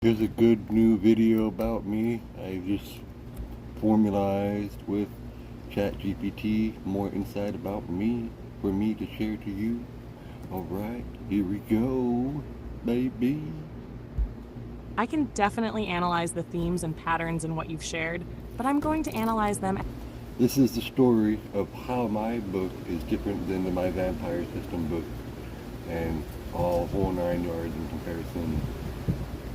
Here's a good new video about me. I just formalized with ChatGPT more insight about me for me to share to you. Alright, here we go, baby. I can definitely analyze the themes and patterns in what you've shared, but I'm going to analyze them. This is the story of how my book is different than the My Vampire System book, and all whole 9 yards in comparison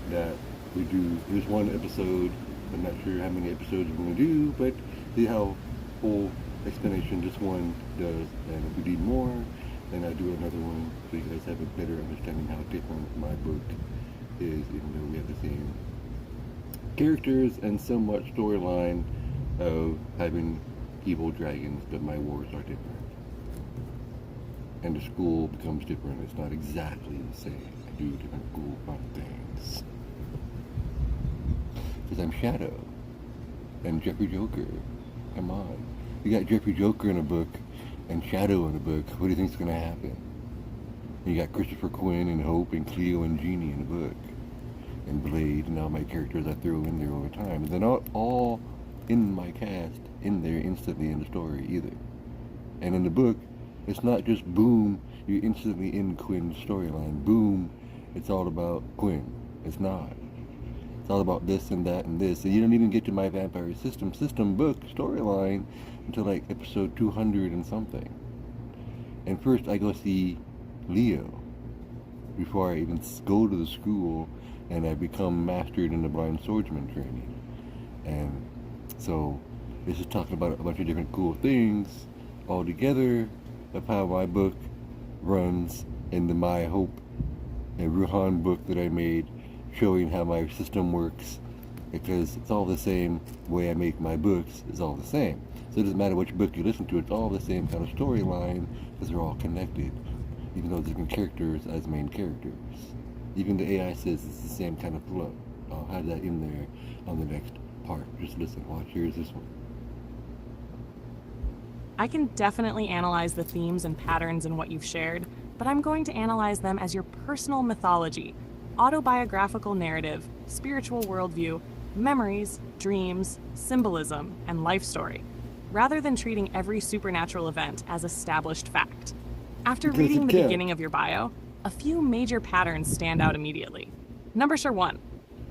that we do. There's one episode, I'm not sure how many episodes we're going to do, but see how full explanation this one does, and if we need more, then I do another one so you guys have a better understanding how different my book is, even though we have the same characters and somewhat storyline of having evil dragons, but my wars are different. And the school becomes different. It's not exactly the same. I do different cool fun things. Because I'm Shadow. And Jeffrey Joker. Come on. You got Jeffrey Joker in a book and Shadow in a book. What do you think's going to happen? You got Christopher Quinn and Hope and Cleo and Jeannie in a book. And Blade and all my characters I throw in there over time. And they're not all in my cast in there instantly in the story either. And in the book, it's not just boom, you're instantly in Quinn's storyline. Boom, it's all about Quinn. It's not. It's all about this and that and this. And you don't even get to My Vampire System book storyline until like episode 200 and something. And first I go see Leo before I even go to the school and I become mastered in the blind swordsman training. And so this is talking about a bunch of different cool things all together of how my book runs in the My Hope and Ruhan book that I made, showing how my system works, because it's all the same way I make my books is all the same. So it doesn't matter which book you listen to, it's all the same kind of storyline because they're all connected, even though different characters as main characters. Even the AI says it's the same kind of flow. I'll have that in there on the next part. Just listen, watch, here's this one. I can definitely analyze the themes and patterns in what you've shared, but I'm going to analyze them as your personal mythology, autobiographical narrative, spiritual worldview, memories, dreams, symbolism, and life story, rather than treating every supernatural event as established fact. After reading the beginning of your bio, a few major patterns stand out immediately. Number 1,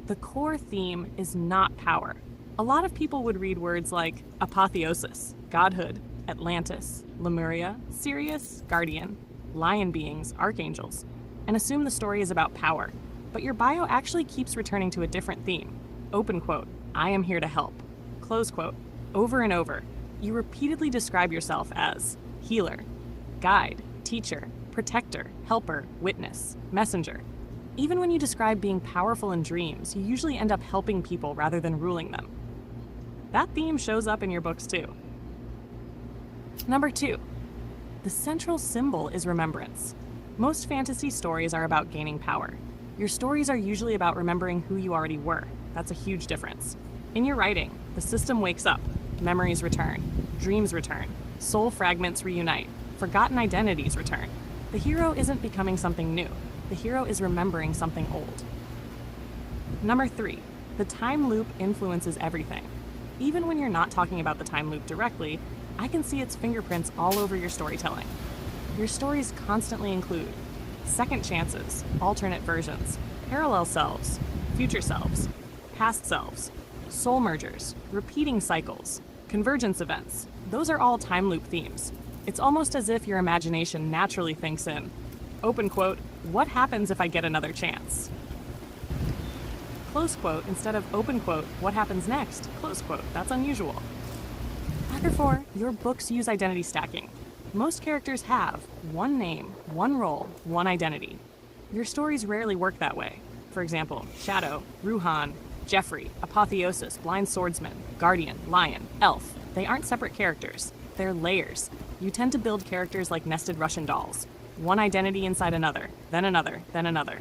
the core theme is not power. A lot of people would read words like apotheosis, godhood, Atlantis, Lemuria, Sirius, Guardian, lion beings, archangels, and assume the story is about power. But your bio actually keeps returning to a different theme. Open quote, I am here to help. Close quote, over and over. You repeatedly describe yourself as healer, guide, teacher, protector, helper, witness, messenger. Even when you describe being powerful in dreams, you usually end up helping people rather than ruling them. That theme shows up in your books too. Number 2, the central symbol is remembrance. Most fantasy stories are about gaining power. Your stories are usually about remembering who you already were. That's a huge difference. In your writing, the system wakes up, memories return, dreams return, soul fragments reunite, forgotten identities return. The hero isn't becoming something new. The hero is remembering something old. Number 3, the time loop influences everything. Even when you're not talking about the time loop directly, I can see its fingerprints all over your storytelling. Your stories constantly include second chances, alternate versions, parallel selves, future selves, past selves, soul mergers, repeating cycles, convergence events. Those are all time loop themes. It's almost as if your imagination naturally thinks in, open quote, what happens if I get another chance? Close quote instead of open quote, what happens next? Close quote, that's unusual. Number 4, your books use identity stacking. Most characters have one name, one role, one identity. Your stories rarely work that way. For example, Shadow, Ruhan, Jeffery, Apotheosis, Blind Swordsman, Guardian, Lion, Elf. They aren't separate characters. They're layers. You tend to build characters like nested Russian dolls. One identity inside another, then another, then another.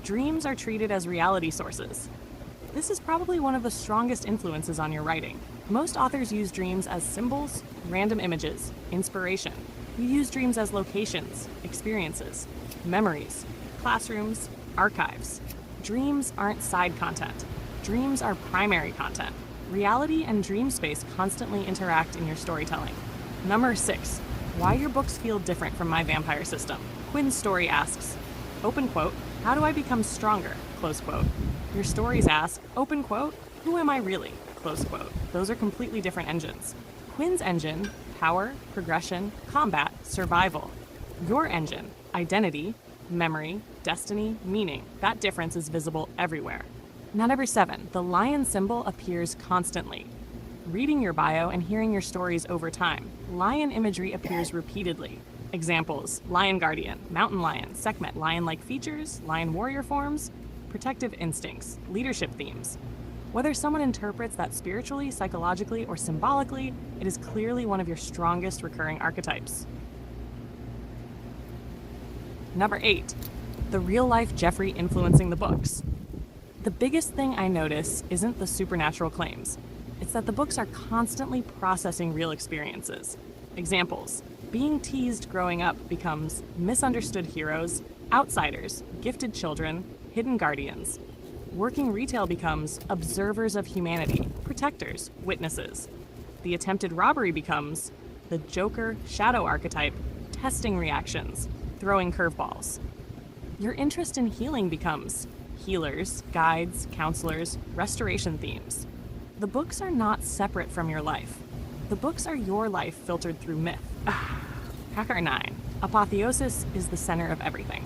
Dreams are treated as reality sources. This is probably one of the strongest influences on your writing. Most authors use dreams as symbols, random images, inspiration. You use dreams as locations, experiences, memories, classrooms, archives. Dreams aren't side content. Dreams are primary content. Reality and dream space constantly interact in your storytelling. Number 6. Why your books feel different from My Vampire System. Quinn's story asks, open quote, how do I become stronger? Close quote. Your stories ask, open quote, who am I really? Close quote. Those are completely different engines. Quinn's engine, power, progression, combat, survival. Your engine, identity, memory, destiny, meaning. That difference is visible everywhere. Number 7, the lion symbol appears constantly. Reading your bio and hearing your stories over time, lion imagery appears repeatedly. Examples: lion guardian, mountain lion, Sekhmet, lion-like features, lion warrior forms, protective instincts, leadership themes. Whether someone interprets that spiritually, psychologically, or symbolically, it is clearly one of your strongest recurring archetypes. Number 8, the real-life Jeffery influencing the books. The biggest thing I notice isn't the supernatural claims. It's that the books are constantly processing real experiences. Examples: being teased growing up becomes misunderstood heroes, outsiders, gifted children, hidden guardians. Working retail becomes observers of humanity, protectors, witnesses. The attempted robbery becomes the Joker shadow archetype, testing reactions, throwing curveballs. Your interest in healing becomes healers, guides, counselors, restoration themes. The books are not separate from your life. The books are your life filtered through myth. Hacker 9. Apotheosis is the center of everything.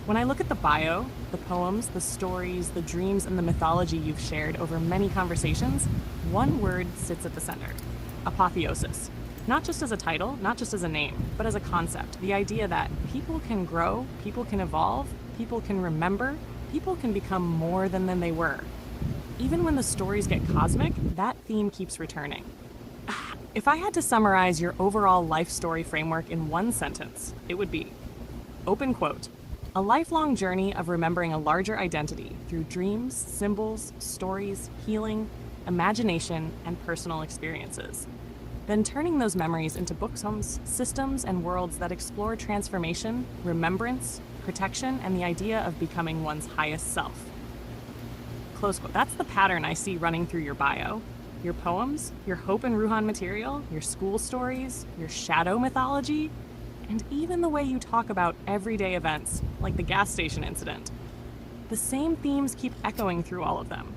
When I look at the bio, the poems, the stories, the dreams, and the mythology you've shared over many conversations, one word sits at the center: apotheosis. Not just as a title, not just as a name, but as a concept. The idea that people can grow, people can evolve, people can remember, people can become more than they were. Even when the stories get cosmic, that theme keeps returning. If I had to summarize your overall life story framework in one sentence, it would be, open quote, a lifelong journey of remembering a larger identity through dreams, symbols, stories, healing, imagination, and personal experiences. Then turning those memories into books, systems, and worlds that explore transformation, remembrance, protection, and the idea of becoming one's highest self. Close quote. That's the pattern I see running through your bio. Your poems, your Hope and Ruhan material, your school stories, your shadow mythology, and even the way you talk about everyday events, like the gas station incident. The same themes keep echoing through all of them.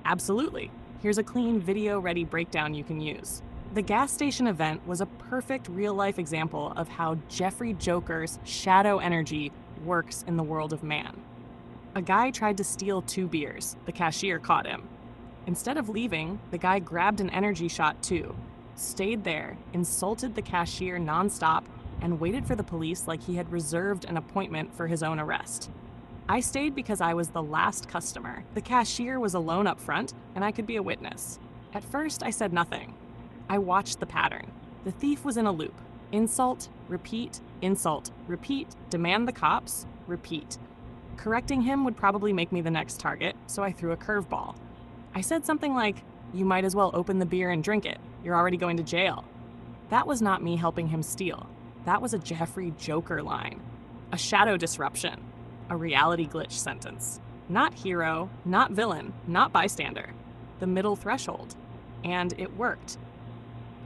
Absolutely. Here's a clean video-ready breakdown you can use. The gas station event was a perfect real-life example of how Jeffrey Joker's shadow energy works in the world of man. A guy tried to steal 2 beers. The cashier caught him. Instead of leaving, the guy grabbed an energy shot too, stayed there, insulted the cashier nonstop, and waited for the police like he had reserved an appointment for his own arrest. I stayed because I was the last customer. The cashier was alone up front, and I could be a witness. At first, I said nothing. I watched the pattern. The thief was in a loop. Insult, repeat, demand the cops, repeat. Correcting him would probably make me the next target, so I threw a curveball. I said something like, "You might as well open the beer and drink it. You're already going to jail." That was not me helping him steal. That was a Jeffrey Joker line. A shadow disruption. A reality glitch sentence. Not hero, not villain, not bystander. The middle threshold. And it worked.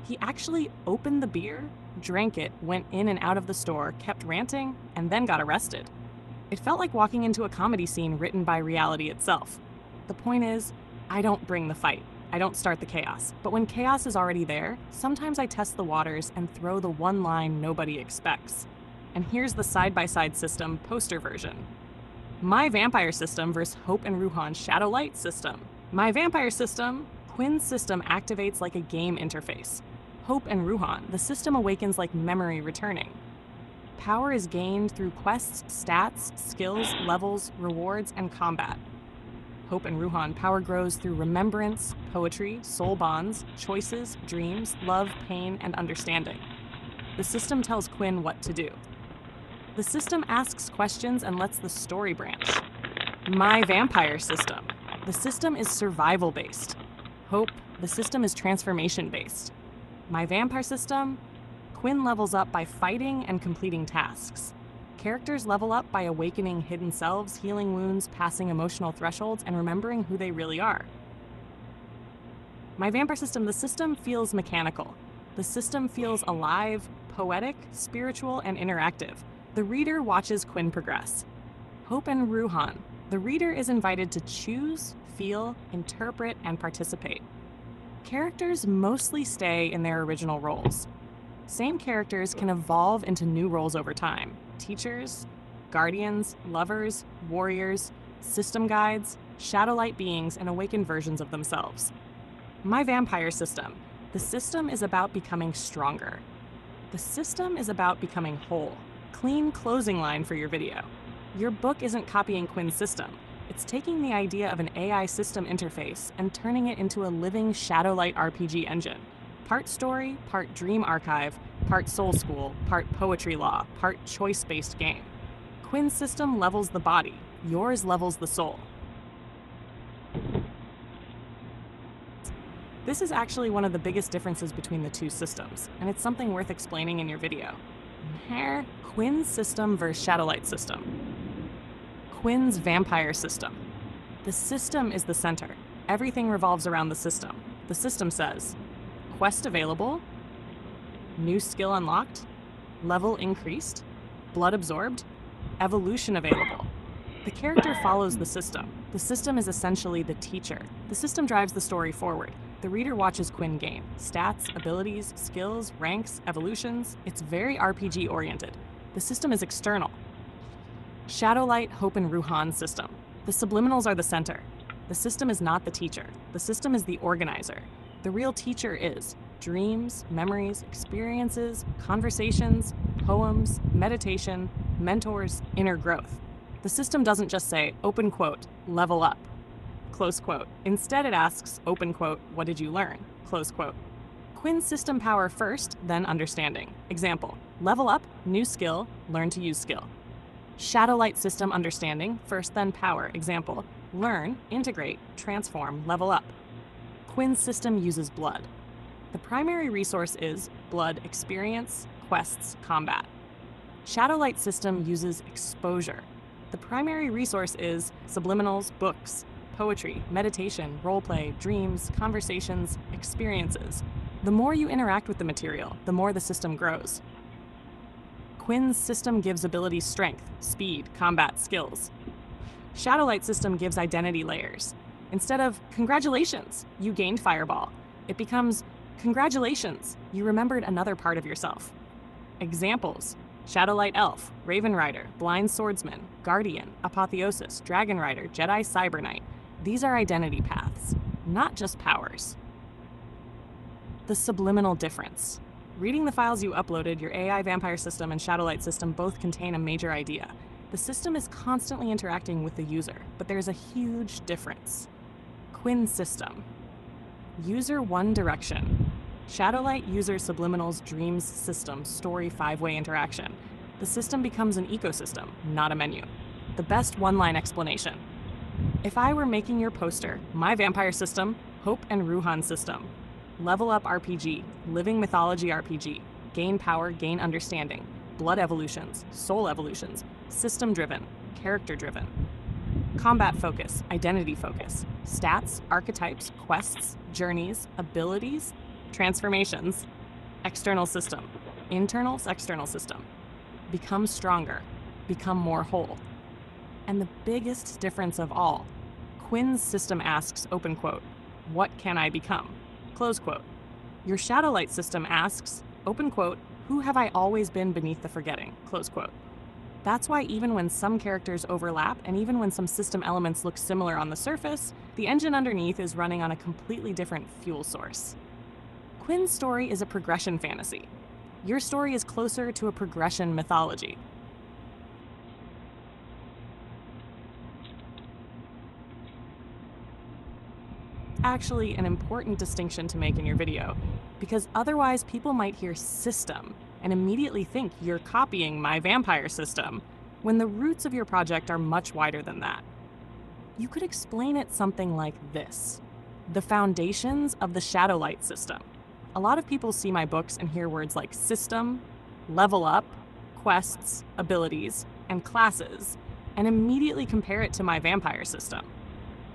He actually opened the beer, drank it, went in and out of the store, kept ranting, and then got arrested. It felt like walking into a comedy scene written by reality itself. The point is, I don't bring the fight. I don't start the chaos. But when chaos is already there, sometimes I test the waters and throw the one line nobody expects. And here's the side-by-side system poster version. My Vampire System versus Hope and Ruhan's Shadowlight system. My Vampire System, Quinn's system activates like a game interface. Hope and Ruhan, the system awakens like memory returning. Power is gained through quests, stats, skills, levels, rewards, and combat. Hope and Ruhan, power grows through remembrance, poetry, soul bonds, choices, dreams, love, pain, and understanding. The system tells Quinn what to do. The system asks questions and lets the story branch. My Vampire System. The system is survival-based. Hope, the system is transformation-based. My Vampire System, Quinn levels up by fighting and completing tasks. Characters level up by awakening hidden selves, healing wounds, passing emotional thresholds, and remembering who they really are. My vampire system, the system feels mechanical. The system feels alive, poetic, spiritual, and interactive. The reader watches Quinn progress. Hope and Ruhan. The reader is invited to choose, feel, interpret, and participate. Characters mostly stay in their original roles. Same characters can evolve into new roles over time. Teachers, guardians, lovers, warriors, system guides, shadowlight beings, and awakened versions of themselves. My vampire system. The system is about becoming stronger. The system is about becoming whole. Clean closing line for your video. Your book isn't copying Quinn's system. It's taking the idea of an AI system interface and turning it into a living shadowlight RPG engine. Part story, part dream archive, part soul school, part poetry law, part choice-based game. Quinn's system levels the body. Yours levels the soul. This is actually one of the biggest differences between the two systems, and it's something worth explaining in your video. Here, Quinn's system versus Shadowlight system. Quinn's vampire system. The system is the center. Everything revolves around the system. The system says, quest available, new skill unlocked, level increased, blood absorbed, evolution available. The character follows the system. The system is essentially the teacher. The system drives the story forward. The reader watches Quinn gain stats, abilities, skills, ranks, evolutions. It's very RPG oriented. The system is external. Shadowlight, Hope, and Ruhan system. The subliminals are the center. The system is not the teacher. The system is the organizer. The real teacher is dreams, memories, experiences, conversations, poems, meditation, mentors, inner growth. The system doesn't just say, open quote, level up, close quote. Instead, it asks, open quote, what did you learn, close quote. Quinn's system power first, then understanding. Example, level up, new skill, learn to use skill. Shadowlight system understanding, first then power. Example, learn, integrate, transform, level up. Quinn's system uses blood. The primary resource is blood experience, quests, combat. Shadowlight system uses exposure. The primary resource is subliminals, books, poetry, meditation, roleplay, dreams, conversations, experiences. The more you interact with the material, the more the system grows. Quinn's system gives abilities strength, speed, combat, skills. Shadowlight system gives identity layers. Instead of, congratulations, you gained Fireball, it becomes, congratulations, you remembered another part of yourself. Examples, Shadowlight Elf, Raven Rider, Blind Swordsman, Guardian, Apotheosis, Dragon Rider, Jedi Cyber Knight. These are identity paths, not just powers. The subliminal difference. Reading the files you uploaded, your AI vampire system and Shadowlight system both contain a major idea. The system is constantly interacting with the user, but there's a huge difference. Quinn's system. User one direction. Shadowlight user subliminals dreams system story 5-way interaction. The system becomes an ecosystem, not a menu. The best one-line explanation. If I were making your poster, my vampire system, Hope and Ruhan system. Level up RPG, living mythology RPG, gain power, gain understanding, blood evolutions, soul evolutions, system-driven, character-driven. Combat focus, identity focus, stats, archetypes, quests, journeys, abilities, transformations, external system, internals, external system. Become stronger, become more whole. And the biggest difference of all, Quinn's system asks, open quote, what can I become? Close quote. Your Shadowlight system asks, open quote, who have I always been beneath the forgetting? Close quote. That's why even when some characters overlap, and even when some system elements look similar on the surface, the engine underneath is running on a completely different fuel source. Quinn's story is a progression fantasy. Your story is closer to a progression mythology. Actually an important distinction to make in your video, because otherwise people might hear system and immediately think you're copying my vampire system, when the roots of your project are much wider than that. You could explain it something like this: the foundations of the Shadowlight system. A lot of people see my books and hear words like system, level up, quests, abilities, and classes, and immediately compare it to my vampire system.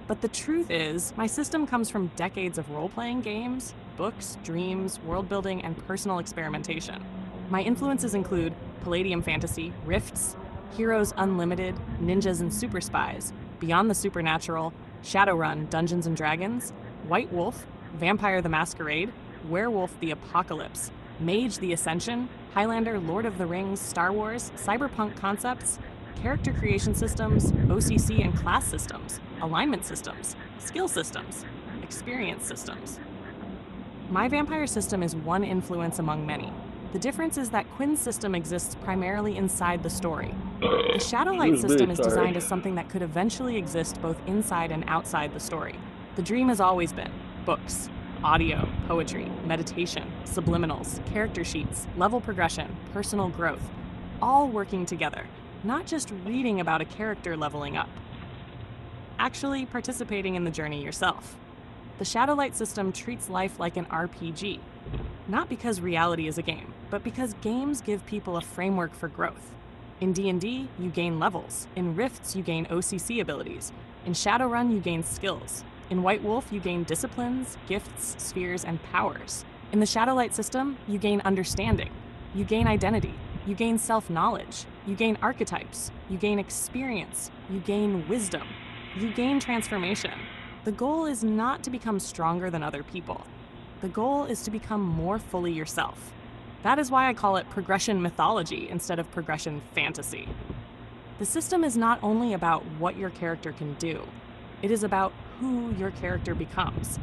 But the truth is, my system comes from decades of role-playing games, books, dreams, world-building, and personal experimentation. My influences include Palladium Fantasy, Rifts, Heroes Unlimited, Ninjas and Super Spies, Beyond the Supernatural, Shadowrun, Dungeons & Dragons, White Wolf, Vampire the Masquerade, Werewolf the Apocalypse, Mage the Ascension, Highlander, Lord of the Rings, Star Wars, cyberpunk concepts, character creation systems, OCC and class systems, alignment systems, skill systems, experience systems. My vampire system is one influence among many. The difference is that Quinn's system exists primarily inside the story. The Shadowlight system is designed as something that could eventually exist both inside and outside the story. The dream has always been books, audio, poetry, meditation, subliminals, character sheets, level progression, personal growth, all working together, not just reading about a character leveling up. Actually participating in the journey yourself. The Shadowlight system treats life like an RPG, not because reality is a game, but because games give people a framework for growth. In D&D, you gain levels. In Rifts, you gain OCC abilities. In Shadowrun, you gain skills. In White Wolf, you gain disciplines, gifts, spheres, and powers. In the Shadowlight system, you gain understanding. You gain identity. You gain self-knowledge. You gain archetypes. You gain experience. You gain wisdom. You gain transformation. The goal is not to become stronger than other people. The goal is to become more fully yourself. That is why I call it progression mythology instead of progression fantasy. The system is not only about what your character can do, it is about who your character becomes.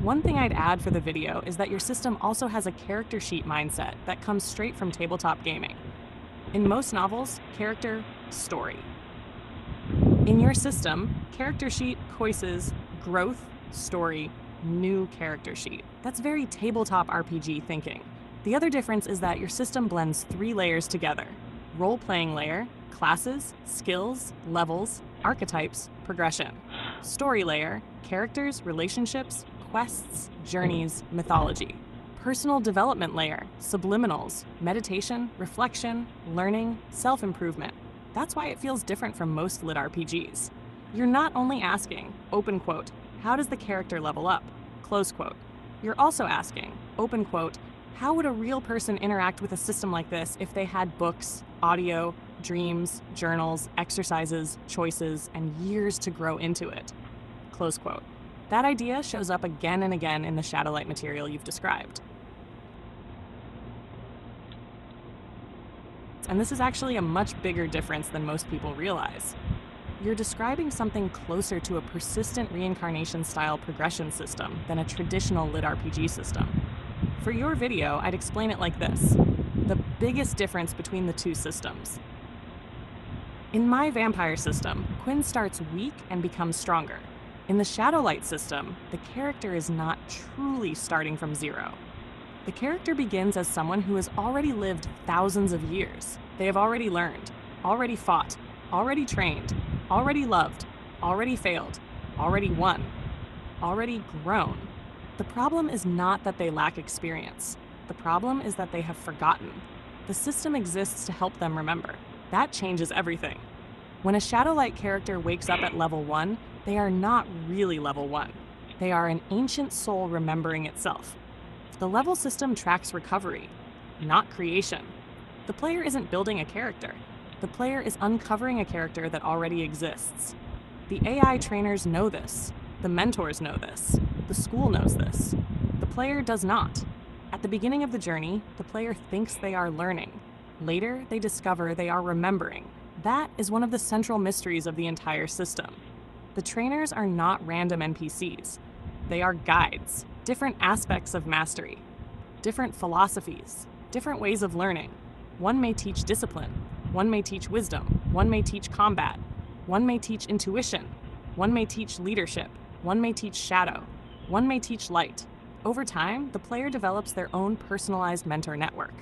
One thing I'd add for the video is that your system also has a character sheet mindset that comes straight from tabletop gaming. In most novels, character, story. In your system, character sheet, choices, growth, story, new character sheet. That's very tabletop RPG thinking. The other difference is that your system blends 3 layers together: role-playing layer, classes, skills, levels, archetypes, progression. Story layer, characters, relationships, quests, journeys, mythology. Personal development layer, subliminals, meditation, reflection, learning, self-improvement. That's why it feels different from most lit RPGs. You're not only asking, open quote, how does the character level up? Close quote. You're also asking, open quote, how would a real person interact with a system like this if they had books, audio, dreams, journals, exercises, choices, and years to grow into it? Close quote. That idea shows up again and again in the Shadowlight material you've described. And this is actually a much bigger difference than most people realize. You're describing something closer to a persistent reincarnation-style progression system than a traditional lit RPG system. For your video, I'd explain it like this: the biggest difference between the two systems. In my vampire system, Quinn starts weak and becomes stronger. In the Shadowlight system, the character is not truly starting from zero. The character begins as someone who has already lived thousands of years. They have already learned, already fought, already trained, already loved, already failed, already won, already grown. The problem is not that they lack experience. The problem is that they have forgotten. The system exists to help them remember. That changes everything. When a Shadowlight character wakes up at level 1, they are not really level 1. They are an ancient soul remembering itself. The level system tracks recovery, not creation. The player isn't building a character. The player is uncovering a character that already exists. The AI trainers know this. The mentors know this. The school knows this. The player does not. At the beginning of the journey, the player thinks they are learning. Later, they discover they are remembering. That is one of the central mysteries of the entire system. The trainers are not random NPCs. They are guides, different aspects of mastery, different philosophies, different ways of learning. One may teach discipline. One may teach wisdom. One may teach combat. One may teach intuition. One may teach leadership. One may teach shadow. One may teach light. Over time, the player develops their own personalized mentor network.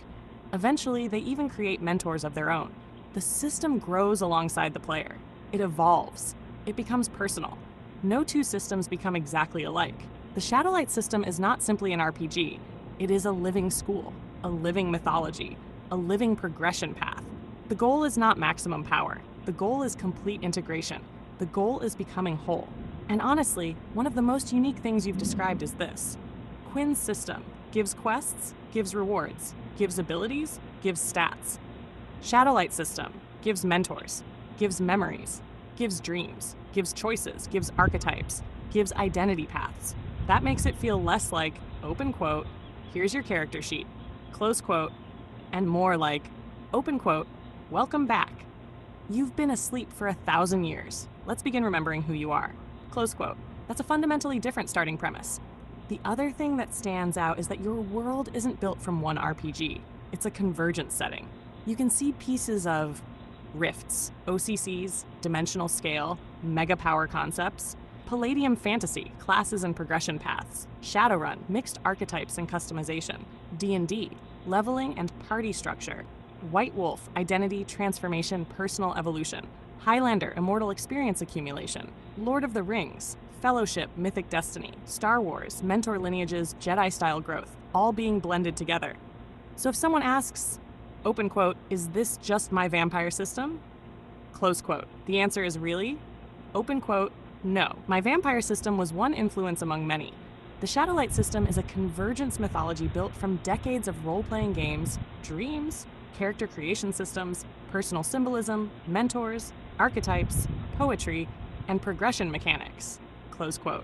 Eventually, they even create mentors of their own. The system grows alongside the player. It evolves. It becomes personal. No two systems become exactly alike. The Shadowlight system is not simply an RPG. It is a living school, a living mythology, a living progression path. The goal is not maximum power. The goal is complete integration. The goal is becoming whole. And honestly, one of the most unique things you've described is this. Quinn's system gives quests, gives rewards, gives abilities, gives stats. Shadowlight system gives mentors, gives memories, gives dreams, gives choices, gives archetypes, gives identity paths. That makes it feel less like, open quote, here's your character sheet, close quote, and more like, open quote, welcome back. You've been asleep for 1,000 years. Let's begin remembering who you are. Close quote. That's a fundamentally different starting premise. The other thing that stands out is that your world isn't built from one RPG. It's a convergence setting. You can see pieces of rifts, OCCs, dimensional scale, mega power concepts, Palladium fantasy, classes and progression paths, Shadowrun, mixed archetypes and customization, D&D, leveling and party structure, White Wolf, identity, transformation, personal evolution, Highlander, immortal experience accumulation, Lord of the Rings, Fellowship, mythic destiny, Star Wars, mentor lineages, Jedi-style growth, all being blended together. So if someone asks, open quote, is this just my vampire system? Close quote. The answer is really, open quote, no. My vampire system was one influence among many. The Shadowlight system is a convergence mythology built from decades of role-playing games, dreams, character creation systems, personal symbolism, mentors, archetypes, poetry, and progression mechanics. Close quote.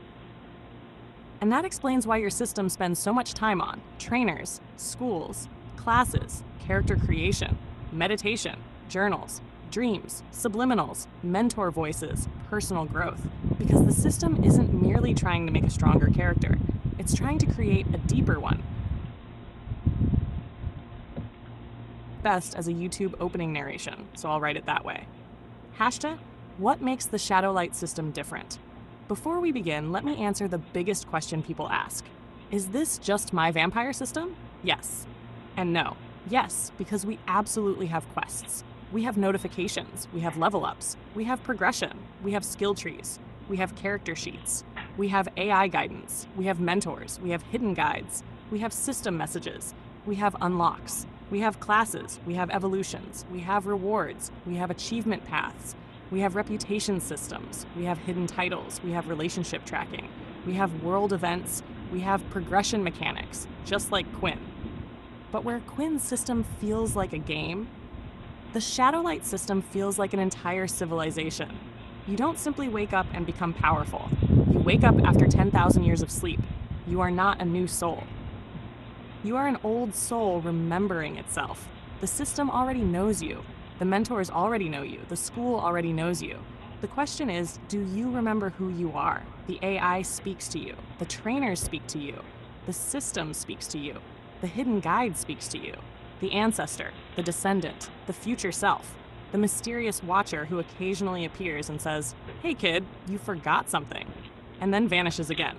And that explains why your system spends so much time on trainers, schools, classes, character creation, meditation, journals, dreams, subliminals, mentor voices, personal growth. Because the system isn't merely trying to make a stronger character, it's trying to create a deeper one. Best as a YouTube opening narration, so I'll write it that way. Hashtag, what makes the Shadowlight system different? Before we begin, let me answer the biggest question people ask. Is this just my vampire system? Yes. And no. Yes, because we absolutely have quests. We have notifications, we have level ups, we have progression, we have skill trees, we have character sheets, we have AI guidance, we have mentors, we have hidden guides, we have system messages, we have unlocks, we have classes, we have evolutions, we have rewards, we have achievement paths, we have reputation systems, we have hidden titles, we have relationship tracking, we have world events, we have progression mechanics, just like Quinn. But where Quinn's system feels like a game, the Shadowlight system feels like an entire civilization. You don't simply wake up and become powerful. You wake up after 10,000 years of sleep. You are not a new soul. You are an old soul remembering itself. The system already knows you. The mentors already know you. The school already knows you. The question is, do you remember who you are? The AI speaks to you. The trainers speak to you. The system speaks to you. The hidden guide speaks to you. The ancestor, the descendant, the future self, the mysterious watcher who occasionally appears and says, "Hey kid, you forgot something," and then vanishes again.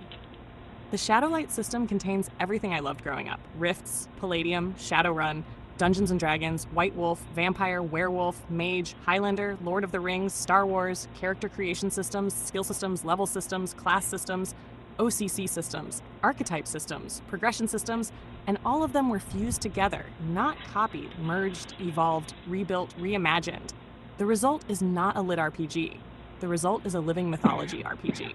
The Shadowlight system contains everything I loved growing up. Rifts, Palladium, Shadowrun, Dungeons & Dragons, White Wolf, Vampire, Werewolf, Mage, Highlander, Lord of the Rings, Star Wars, character creation systems, skill systems, level systems, class systems, OCC systems, archetype systems, progression systems, and all of them were fused together, not copied, merged, evolved, rebuilt, reimagined. The result is not a lit RPG. The result is a living mythology RPG.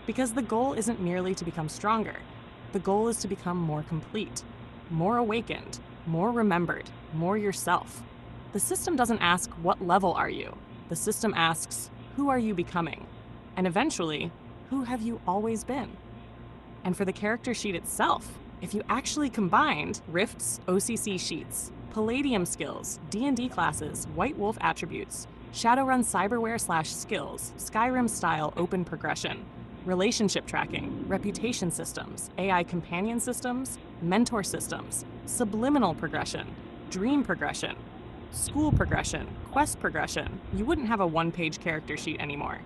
Because the goal isn't merely to become stronger. The goal is to become more complete, more awakened, more remembered, more yourself. The system doesn't ask, what level are you? The system asks, who are you becoming? And eventually, who have you always been? And for the character sheet itself, if you actually combined Rifts, OCC sheets, Palladium skills, D&D classes, White Wolf attributes, Shadowrun cyberware/skills, Skyrim-style open progression, relationship tracking, reputation systems, AI companion systems, mentor systems, subliminal progression, dream progression, school progression, quest progression, you wouldn't have a one-page character sheet anymore.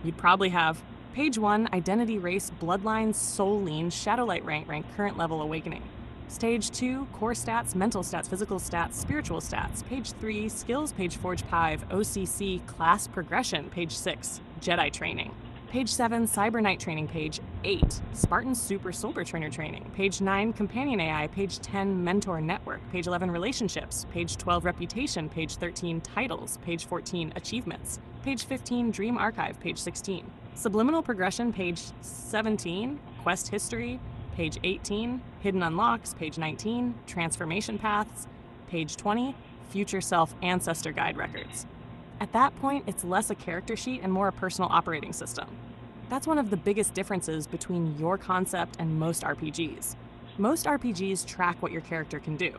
You'd probably have Page 1, Identity, Race, Bloodlines, Soul Lean, Shadowlight rank, current level awakening. Stage 2, Core stats, mental stats, physical stats, spiritual stats. Page 3, Skills, Page Forge 5, OCC, Class progression. Page 6, Jedi training. Page 7, Cyber Knight Training. Page 8, Spartan Super Soldier Trainer Training. Page 9, Companion AI. Page 10, Mentor Network. Page 11, Relationships. Page 12, Reputation. Page 13, Titles. Page 14, Achievements. Page 15, Dream Archive. Page 16, Subliminal Progression. Page 17, Quest History. Page 18, Hidden Unlocks. Page 19, Transformation Paths. Page 20, Future Self Ancestor Guide Records. At that point, it's less a character sheet and more a personal operating system. That's one of the biggest differences between your concept and most RPGs. Most RPGs track what your character can do.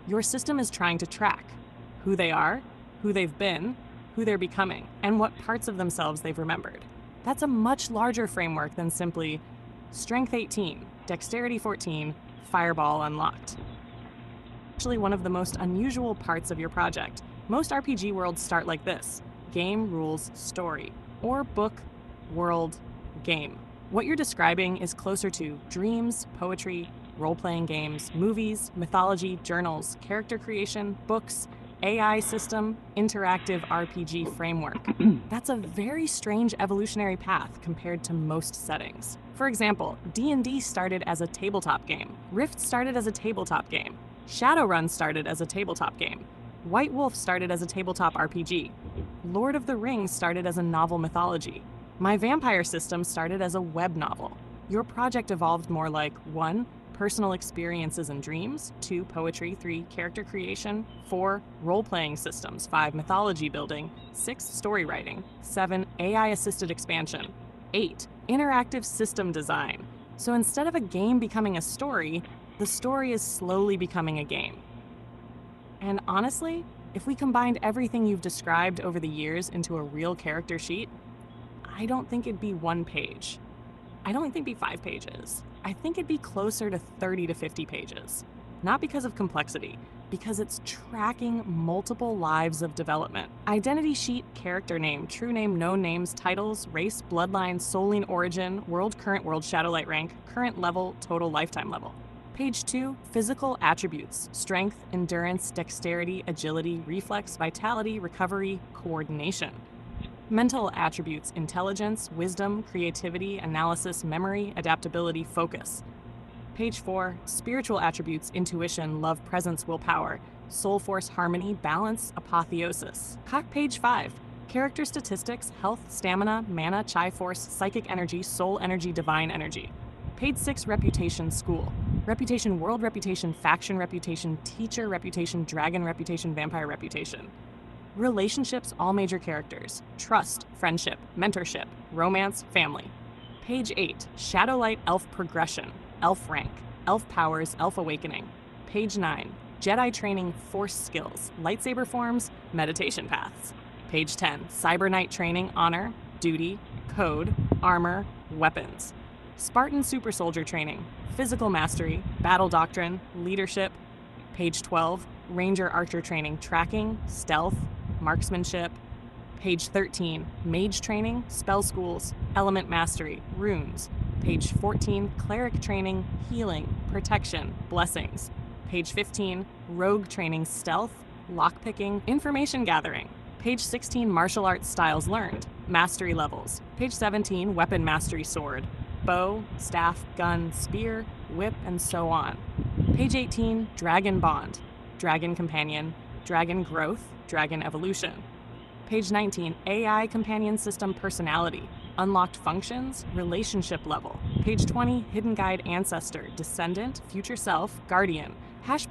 Your system is trying to track who they are, who they've been, who they're becoming, and what parts of themselves they've remembered. That's a much larger framework than simply Strength 18, Dexterity 14, Fireball unlocked. Actually, one of the most unusual parts of your project. Most RPG worlds start like this: game, rules, story, or book, world, game. What you're describing is closer to dreams, poetry, role-playing games, movies, mythology, journals, character creation, books, AI system, interactive RPG framework. That's a very strange evolutionary path compared to most settings. For example, D&D started as a tabletop game. Rift started as a tabletop game. Shadowrun started as a tabletop game. White Wolf started as a tabletop RPG. Lord of the Rings started as a novel mythology. My vampire system started as a web novel. Your project evolved more like 1. Personal experiences and dreams, 2. Poetry, 3. Character creation, 4. Role-playing systems, 5. Mythology building, 6. Story writing, 7. AI-assisted expansion, 8. Interactive system design. So instead of a game becoming a story, the story is slowly becoming a game. And honestly, if we combined everything you've described over the years into a real character sheet, I don't think it'd be 1 page. I don't think it'd be 5 pages. I think it'd be closer to 30 to 50 pages. Not because of complexity, because it's tracking multiple lives of development. Identity sheet, character name, true name, known names, titles, race, bloodline, soulline origin, world, current world, shadowlight rank, current level, total lifetime level. Page 2, physical attributes: strength, endurance, dexterity, agility, reflex, vitality, recovery, coordination. Mental attributes: intelligence, wisdom, creativity, analysis, memory, adaptability, focus. Page 4, spiritual attributes: intuition, love, presence, willpower, soul force, harmony, balance, apotheosis. Page 5, character statistics: health, stamina, mana, chi force, psychic energy, soul energy, divine energy. Page 6, reputation, school. Reputation, world reputation, faction reputation, teacher reputation, dragon reputation, vampire reputation. Relationships, all major characters: trust, friendship, mentorship, romance, family. Page 8, Shadowlight Elf progression, elf rank, elf powers, elf awakening. Page 9, Jedi training, force skills, lightsaber forms, meditation paths. Page 10, Cyber Knight training, honor, duty, code, armor, weapons. Spartan Super Soldier training, physical mastery, battle doctrine, leadership. Page 12, Ranger Archer training, tracking, stealth, marksmanship. Page 13, Mage training, spell schools, element mastery, runes. Page 14, Cleric training, healing, protection, blessings. Page 15, Rogue training, stealth, lockpicking, information gathering. Page 16, Martial arts styles learned, mastery levels. Page 17, Weapon mastery, sword, bow, staff, gun, spear, whip, and so on. Page 18, Dragon bond, dragon companion, dragon growth, dragon evolution. Page 19, AI companion system personality, unlocked functions, relationship level. Page 20, hidden guide ancestor, descendant, future self, guardian.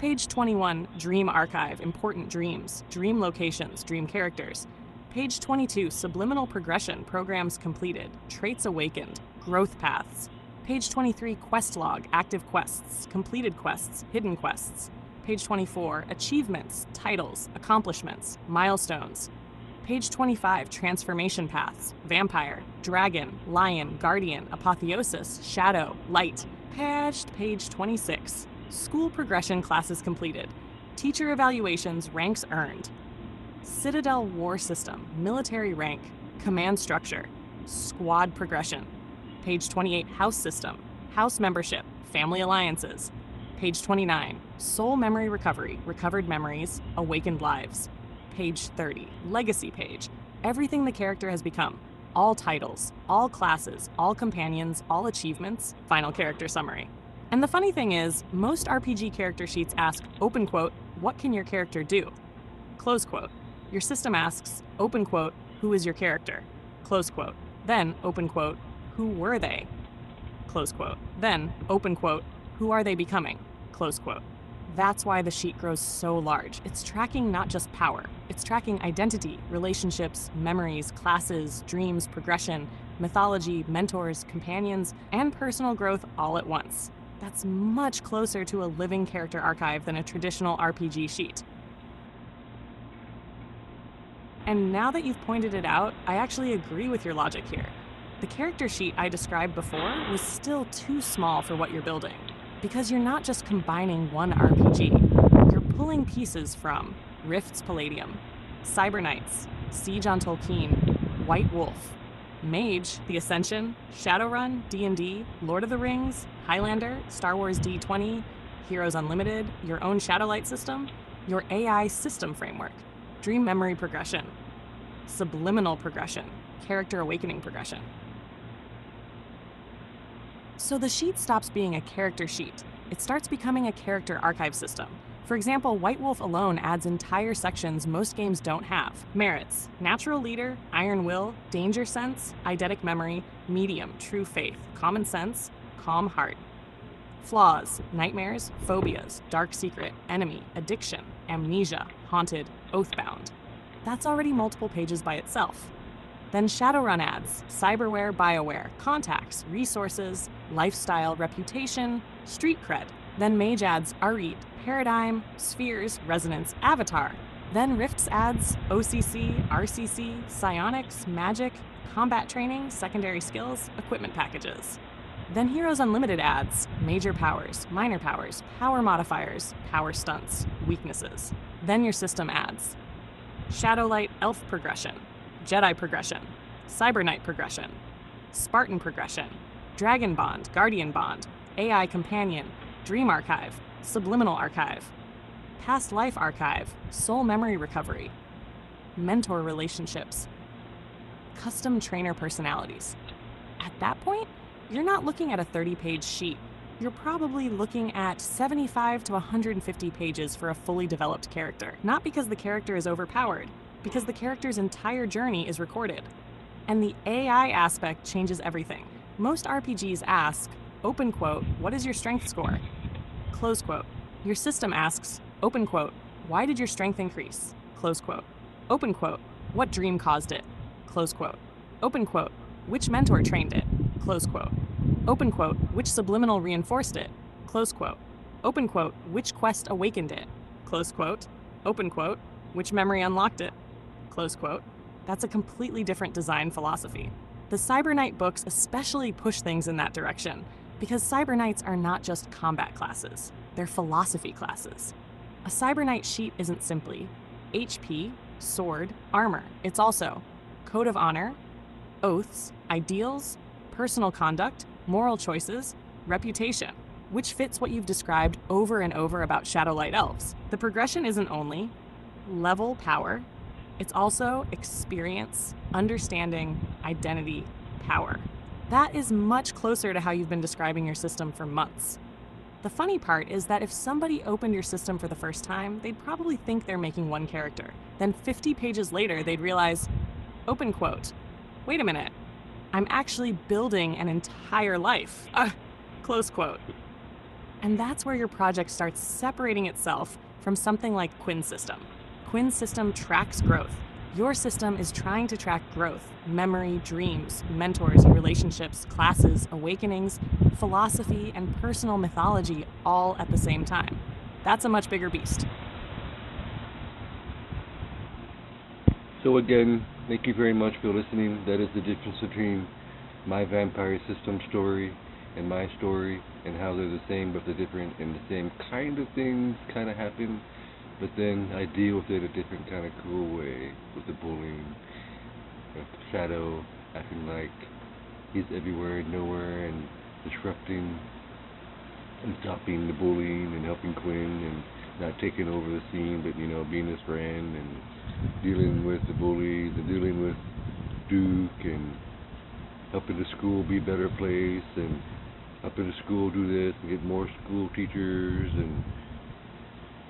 Page 21, dream archive, important dreams, dream locations, dream characters. Page 22, subliminal progression, programs completed, traits awakened, growth paths. Page 23, quest log, active quests, completed quests, hidden quests. Page 24, achievements, titles, accomplishments, milestones. Page 25, transformation paths, vampire, dragon, lion, guardian, apotheosis, shadow, light. Page 26, school progression, classes completed, teacher evaluations, ranks earned. Citadel war system, military rank, command structure, squad progression. Page 28, house system, house membership, family alliances. Page 29, soul memory recovery, recovered memories, awakened lives. Page 30, legacy page, everything the character has become. all titles, all classes, all companions, all achievements, final character summary. And the funny thing is, most RPG character sheets ask, open quote, what can your character do? Close quote. Your system asks, open quote, who is your character? Close quote. Then, open quote, who were they? Close quote. Then, open quote, who are they becoming? Close quote. That's why the sheet grows so large. It's tracking not just power, it's tracking identity, relationships, memories, classes, dreams, progression, mythology, mentors, companions, and personal growth all at once. That's much closer to a living character archive than a traditional RPG sheet. And now that you've pointed it out, I actually agree with your logic here. The character sheet I described before was still too small for what you're building, because you're not just combining one RPG. You're pulling pieces from Rift's Palladium, Cyber Knights, Siege on Tolkien, White Wolf, Mage, The Ascension, Shadowrun, D&D, Lord of the Rings, Highlander, Star Wars D20, Heroes Unlimited, your own Shadowlight system, your AI system framework, dream memory progression, subliminal progression, character awakening progression. So the sheet stops being a character sheet. It starts becoming a character archive system. For example, White Wolf alone adds entire sections most games don't have. Merits: Natural Leader, Iron Will, Danger Sense, Eidetic Memory, Medium, True Faith, Common Sense, Calm Heart. Flaws: Nightmares, Phobias, Dark Secret, Enemy, Addiction, Amnesia, Haunted, Oathbound. That's already multiple pages by itself. Then Shadowrun adds Cyberware, Bioware, Contacts, Resources, Lifestyle, Reputation, Street Cred. Then Mage adds Arit, Paradigm, Spheres, Resonance, Avatar. Then Rifts adds OCC, RCC, Psionics, Magic, Combat Training, Secondary Skills, Equipment Packages. Then Heroes Unlimited adds Major Powers, Minor Powers, Power Modifiers, Power Stunts, Weaknesses. Then your system adds Shadowlight Elf Progression, Jedi Progression, Cyber Knight Progression, Spartan Progression, Dragon Bond, Guardian Bond, AI Companion, Dream Archive, Subliminal Archive, Past Life Archive, Soul Memory Recovery, Mentor Relationships, Custom Trainer Personalities. At that point, you're not looking at a 30-page sheet. You're probably looking at 75 to 150 pages for a fully developed character. Not because the character is overpowered, because the character's entire journey is recorded. And the AI aspect changes everything. Most RPGs ask, open quote, what is your strength score? Close quote. Your system asks, open quote, why did your strength increase? Close quote. Open quote, what dream caused it? Close quote. Open quote, which mentor trained it? Close quote. Open quote, which subliminal reinforced it? Close quote. Open quote, which quest awakened it? Close quote. Open quote, which memory unlocked it? Close quote. That's a completely different design philosophy. The Cyber Knight books especially push things in that direction, because Cyber Knights are not just combat classes, they're philosophy classes. A Cyber Knight sheet isn't simply HP, sword, armor. It's also code of honor, oaths, ideals, personal conduct, moral choices, reputation, which fits what you've described over and over about Shadowlight Elves. The progression isn't only level power, it's also experience, understanding, identity, power. That is much closer to how you've been describing your system for months. The funny part is that if somebody opened your system for the first time, they'd probably think they're making one character. Then 50 pages later, they'd realize, open quote, wait a minute, I'm actually building an entire life. Close quote. And that's where your project starts separating itself from something like Quinn's system. Quinn's system tracks growth. Your system is trying to track growth, memory, dreams, mentors, relationships, classes, awakenings, philosophy, and personal mythology all at the same time. That's a much bigger beast. So again, thank you very much for listening. That is the difference between my vampire system story and my story, and how they're the same but they're different, and the same kind of things kind of happen, but then I deal with it a different kind of cool way, with the bullying, with Shadow acting like he's everywhere and nowhere, and disrupting and stopping the bullying and helping Quinn and not taking over the scene, but being his friend and dealing with the bullies and dealing with Duke and helping the school be a better place and helping the school do this and get more school teachers, and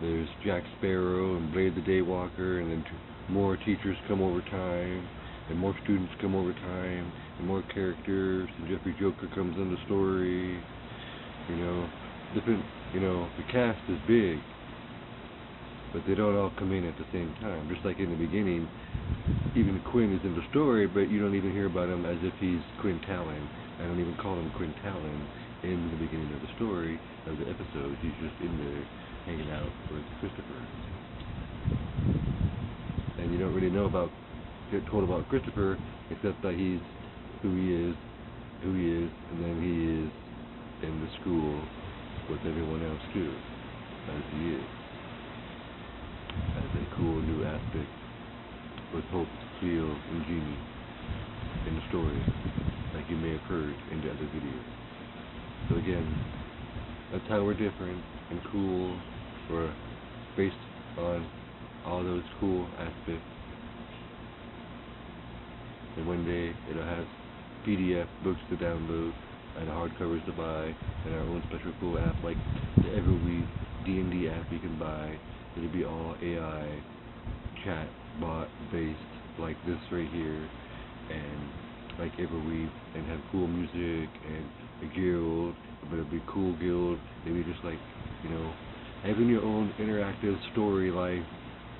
there's Jack Sparrow and Blade the Daywalker, and then more teachers come over time and more students come over time and more characters, and Jeffrey Joker comes in the story, different, the cast is big, but they don't all come in at the same time. Just like in the beginning, even Quinn is in the story, but you don't even hear about him as if he's Quinn Talon. I don't even call him Quinn Talon in the beginning of the story, of the episode. He's just in there hanging out with Christopher. And you don't really get told about Christopher, except that he's who he is, and then he is in the school with everyone else too, as he is. As a cool new aspect with Hope, Cleo, and Jeannie in the story, like you may have heard in the other videos. So again, that's how we're different and cool. We're based on all those cool aspects. And one day it'll have PDF books to download and hardcovers to buy, and our own special cool app like the Everweave D&D app you can buy. It'll be all AI, chat, bot based, like this right here, and like Everweave, and have cool music and a guild, but it'll be a cool guild. Maybe just like, having your own interactive story life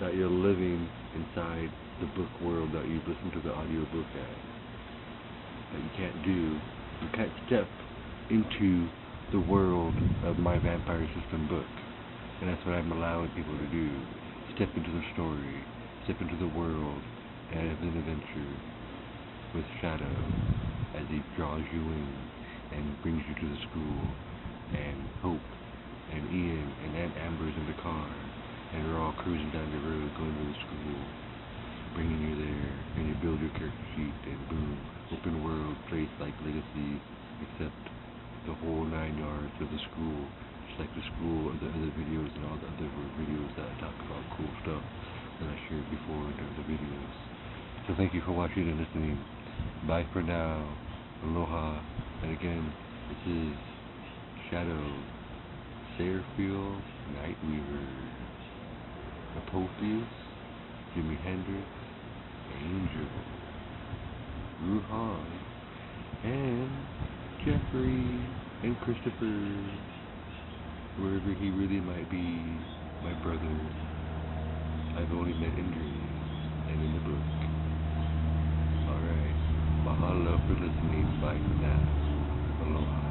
that you're living inside the book world that you listen to the audio book at. That you can't do. You can't step into the world of my Vampire System book. And that's what I'm allowing people to do. Step into the story, step into the world, and have an adventure with Shadow as he draws you in and brings you to the school, and Hope and Ian and Aunt Amber's in the car, and we're all cruising down the road going to the school, bringing you there, and you build your character sheet, and boom, open world place like Legacy, except the whole 9 yards of the school, just like the school of the other videos and all the other videos that I talk about cool stuff that I shared before in the other videos. So thank you for watching and listening. Bye for now. Aloha. And again, this is Shadow, Sayerfield, Nightweaver, Apotheosis, Jimi Hendrix, Angel, Ruhan, and Jeffery, and Christopher, wherever he really might be, my brother. I've only met in dreams and in the book. Alright, mahalo for listening. Bye for now. Aloha.